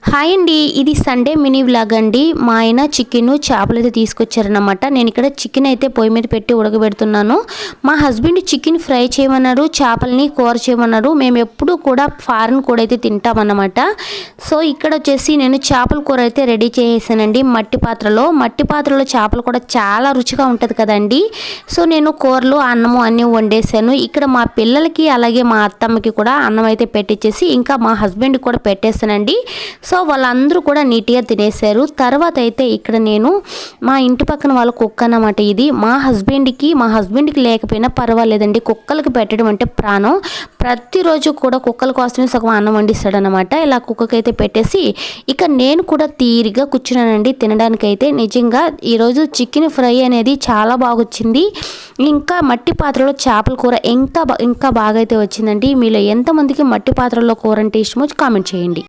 Hi అండి, ఇది Sunday mini vlog అండి. మా ఆయన చికెన్ చేపలు అయితే తీసుకొచ్చారనమాట. నేను ఇక్కడ చికెన్ అయితే పొయ్యి మీద పెట్టి ఉడకబెడుతున్నాను. మా హస్బెండ్ చికెన్ ఫ్రై చేయమన్నారు, చేపల్ని కూర చేయమన్నారు. మేము ఎప్పుడు కూడా ఫారెన్ కూర అయితే తింటామన్నమాట. సో ఇక్కడ వచ్చేసి నేను చేపల కూర అయితే రెడీ చేసానండి. మట్టి పాత్రలో చేపలు కూడా చాలా రుచిగా ఉంటుంది కదండి. సో నేను కూరలు అన్నము అన్నీ వండేసాను. ఇక్కడ మా పిల్లలకి అలాగే మా అత్తమ్మకి కూడా అన్నం అయితే పెట్టించేసి ఇంకా మా హస్బెండ్ కూడా పెట్టేస్తానండి. సో వాళ్ళందరూ కూడా నీట్గా తినేశారు. తర్వాత అయితే ఇక్కడ నేను మా ఇంటి పక్కన వాళ్ళ కుక్క అన్నమాట. ఇది మా హస్బెండ్కి లేకపోయినా పర్వాలేదండి, కుక్కలకి పెట్టడం అంటే ప్రాణం. ప్రతిరోజు కూడా కుక్కల కోసమే సగం అన్నం వండిస్తాడనమాట. ఇలా కుక్కకైతే పెట్టేసి ఇక నేను కూడా తీరిగా కూర్చున్నానండి తినడానికైతే. నిజంగా ఈరోజు చికెన్ ఫ్రై అనేది చాలా బాగా వచ్చింది. ఇంకా మట్టి పాత్రలో చేపల కూర ఇంకా బాగా అయితే వచ్చిందండి. మీలో ఎంతమందికి మట్టి పాత్రలో కూర అంటే ఇష్టమో కామెంట్ చేయండి.